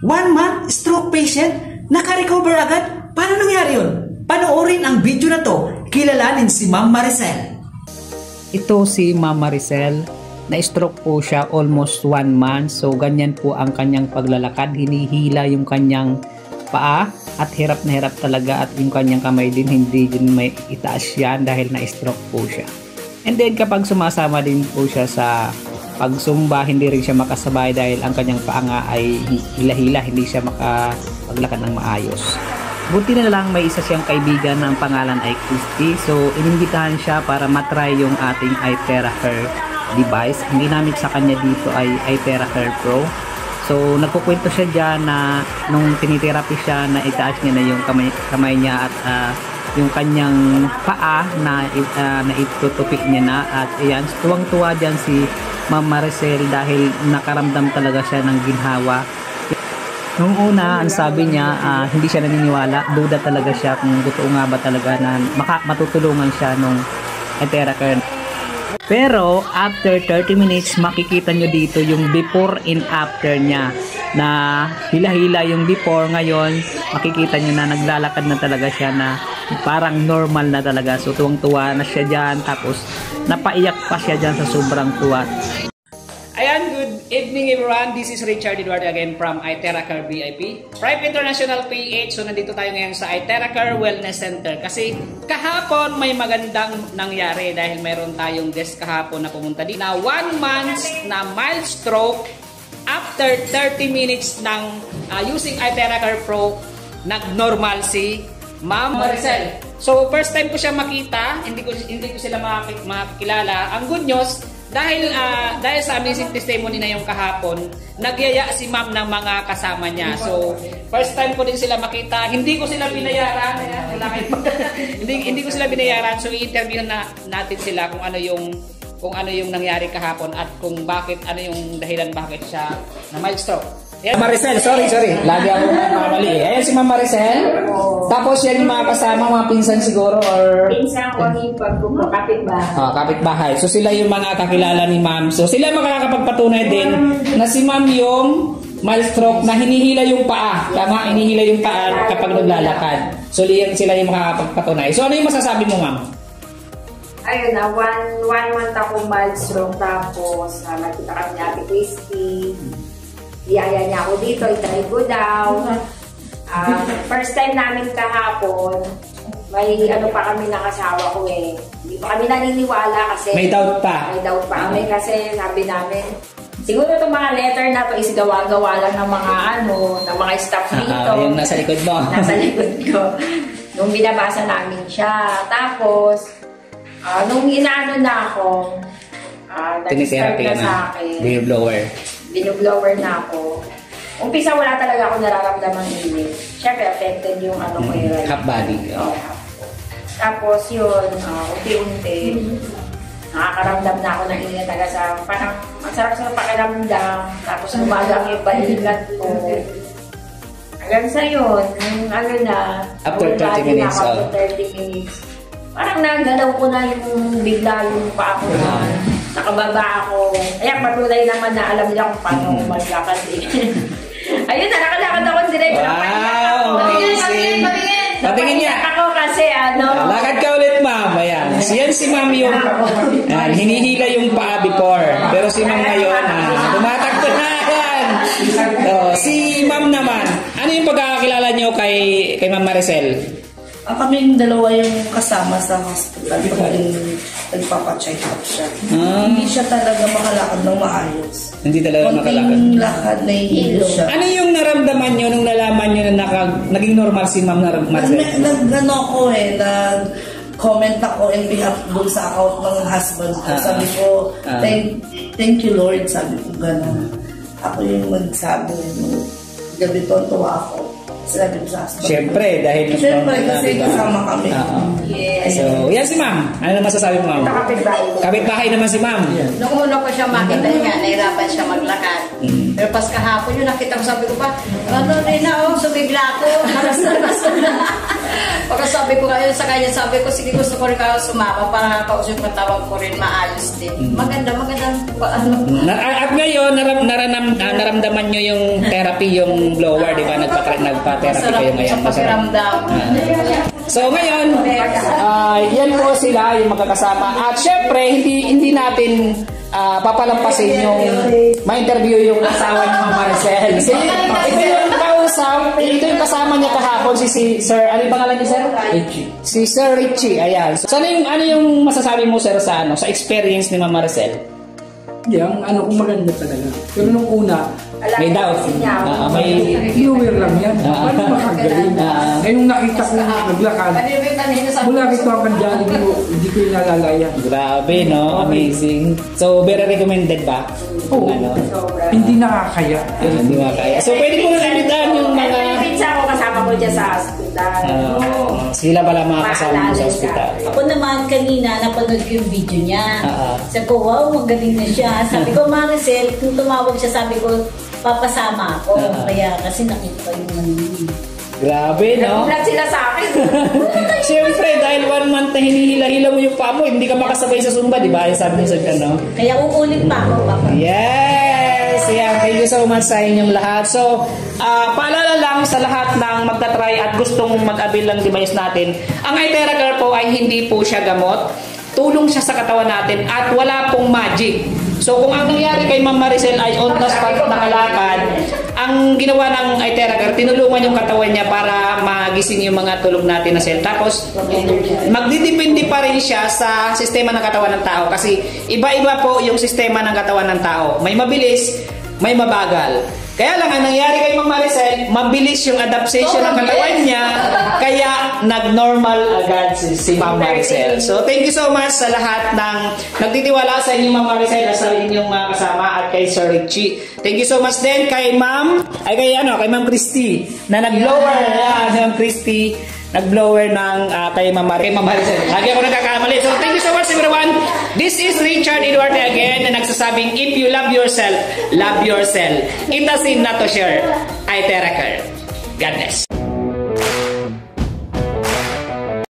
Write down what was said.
1 month stroke patient, naka-recover agad? Paano nangyari yun? Panoorin ang video na to. Kilalanin si Ma'am Maricel. Ito si Ma'am Maricel. Na-stroke po siya almost 1 month. So ganyan po ang kanyang paglalakad. Hinihila yung kanyang paa at hirap na hirap talaga, at yung kanyang kamay din hindi din may itaas yan dahil na-stroke po siya. And then kapag sumasama din po siya sa pagsumba, hindi rin siya makasabay dahil ang kanyang paa nga ay hila-hila, hindi siya makapaglakad ng maayos. Buti na lang may isa siyang kaibigan na ang pangalan ay Christy. So inimbitahan siya para matry yung ating iTheraCare device. Hindi namin sa kanya dito ay iTheraCare Pro. So nagkukwento siya dyan na nung tinitherapy siya, na itaas niya na yung kamay niya at yung kanyang paa na itutupik niya na. At ayan, tuwang-tuwa dyan si Ma'am Maricel dahil nakaramdam talaga siya ng ginhawa. Nung una, ang sabi niya, hindi siya naniniwala, duda talaga siya kung totoo nga ba talaga na matutulungan siya nung iTheraCare. Pero after 30 minutes, makikita nyo dito yung before and after niya, na hila-hila yung before. Ngayon makikita nyo na naglalakad na talaga siya, na parang normal na talaga. So tuwang-tuwa na siya dyan, tapos napaiyak pa siya dyan sa sobrang tuwa. Ayan, good evening everyone. This is Richard Eduardo again from iTheraCare VIP Private International PH. So nandito tayo ngayon sa iTheraCare Wellness Center kasi kahapon may magandang nangyari dahil meron tayong guest kahapon na pumunta dito na 1 month na mild stroke. After 30 minutes ng using iTheraCare Pro, nag-normal si Ma'am Maricel. So first time ko siya makita, hindi ko sila makikilala. Ang good news, dahil sa amazing testimony na yung kahapon, nagyaya si Ma'am ng mga kasama niya. So first time ko din sila makita, hindi ko sila binayaran. hindi ko sila binayaran. So i-interview natin sila kung ano yung nangyari kahapon at kung bakit, ano yung dahilan bakit siya na mild stroke. Yan. Maricel, sorry. Lagi ako makamali. Ayan si Ma'am Maricel. Tapos yan yung mga kasama, mga pinsan siguro or... Pinsan ko ni kapitbahay. Kapitbahay. So sila yung mga kakilala ni Ma'am. So sila makakapagpatunay din na si Ma'am yung mild stroke na hinihila yung paa. Tama? Hinihila yung paa kapag naglalakad. So sila yung makakapagpatunay. So ano yung masasabi mo, Ma'am? Ayun na, one month ako mild stroke, tapos nakita kami ni Ate Christy. Iyaya niya ako dito, itry ko daw. First time namin kahapon, may ano pa kami ng asawa ko eh. Hindi pa kami naniniwala kasi... May doubt pa. May doubt pa kami kasi sabi namin, siguro itong mga letter na to is gawa-gawa lang ng mga ng mga staff dito. Yung nasa likod mo. Nasa likod ko. Nung binabasa namin siya. Tapos, nung inaano na ako, nag-start na sa akin. Binublower na ako. Umpisa wala talaga ako nararamdaman init. Siyempre, affected yung ano ko yun. Half body. Tapos yun, unti-unti, nakakaramdam na ako ng init talaga sa, parang masarap sa pakiramdam. Tapos gumagang yung balikat ko. Hanggang sa yun, ano na, after 30 minutes. After 30 minutes. Parang nagalaw ko na yung bigla yung pa ako na nakababa ako. Ayan, patuloy naman na alam nila kung paano maglakad eh. Ayun na, nakalakad ako direct. Wow! Amazing! Patingin niya. Ako kasi lakad ka ulit, Ma'am. Ayan. Yan si Ma'am yung hinihila yung paa before. Pero si Ma'am ngayon, tumatakbo na yan. Si Ma'am naman, ano yung pagkakakilala niyo kay Ma'am Maricel? Kaming dalawa yung kasama sa hospital pag nagpapacheck up siya. Hindi siya talaga makalakad ng maayos. Hindi talaga makalakad? Konting lakad, nahihilo siya. Ano yung naramdaman nyo nung nalaman nyo na naging normal si Ma'am Maricel? Nag-ano ako nag-comment ako in behalf dun sa account ng husband ko. Sabi ko, thank you Lord, sabi ko gano'n. Ako yung magsabi, gabi tuwa ako. Siyempre, dahil kasi kasama kami. Yes. So, yan si Ma'am. Ano naman masasabi mo, Ma'am? Kapitbahay naman si Ma'am. Nung una ko siya makita nga, nahirapan siya maglakad. Pero pas kahapon yun, nakita ko, sabi ko pa, ano rin na, sumigla ako, naras na. Pagka sabi ko ngayon sa kanya, sabi ko, sige gusto ko rin kayo sumama para kausap matawag ko rin maayos din. Maganda. At ngayon, naramdaman nyo yung therapy, yung blower, di ba? Nagpa-therapy kayo ngayon. Sa pakiramdam. So ngayon, yan po sila yung magkakasama. At syempre, hindi natin papalampasin yung ma-interview yung asawa ni Ma'am Maricel. Ito yung kausap, ito yung kasama niya kahapon, si Sir, ano yung pangalan niya, Sir? Richie. Si Sir Richie, ayan. So ano yung masasabi mo, Sir, sa experience ni Ma'am Maricel? Ang kung maganda talaga. Pero nung una, may doubt. May viewer lang yan. Paano makagaling? Ngayong nakita ko naglakad, mula rito hanggang Jollibee, hindi ko yung nalalayan. Grabe, no? Amazing. So, very recommended ba? Oo. Hindi nakakaya. Hindi makakaya. So, pwede mo na nalitan yung mga... Pinsa ko kasama ko dyan sa hospital. Sila pala mga kasama mo sa hospital. Ako naman kanina, napanood ko yung video niya. Sabi ko, wow, magaling na siya. Sabi ko, Maricel, kung tumawag siya, sabi ko, papasama ako. Kaya kasi nakita ko yung Grabe, no? Nagulat sila sa akin. Siyempre, dahil 1 month na hinihila-hila mo yung paa mo, hindi ka makasabay sa Zumba, di ba? Sabi niyo sa no? Kaya uulit pa ako, Papa. Yes! Yeah, thank you so much sa inyong lahat. So, paalala lang sa lahat ng magta-try at gustong mag-avail ng device natin, ang iTheraCare po ay hindi po siya gamot. Tulong siya sa katawan natin at wala pong magic. So kung ang nangyari kay Ma'am Maricel ay on the spot nakalakad, ang ginawa ng iTheraCare, tinulungan yung katawan niya para magising yung mga tulog natin na cell. Tapos magdidepende pa rin siya sa sistema ng katawan ng tao kasi iba-iba po yung sistema ng katawan ng tao. May mabilis, may mabagal. Kaya lang, ang nangyari kay Ma'am Maricel, mabilis yung adaptation ng katawan niya, kaya nag-normal agad si Ma'am Maricel. So, thank you so much sa lahat ng nagtitiwala sa inyong Ma'am Maricel at sa inyong kasama at kay Sir Richie. Thank you so much din kay Ma'am Christy na nag-blower. Ma'am Christy, nag-blower ng kay Ma'am Maricel. Lagi ako nagkakamali. So, thank you so much everyone. This is Richard Eduardo again na nagsasabing, if you love yourself, love yourself. It does not to share. iTheraCare. God bless.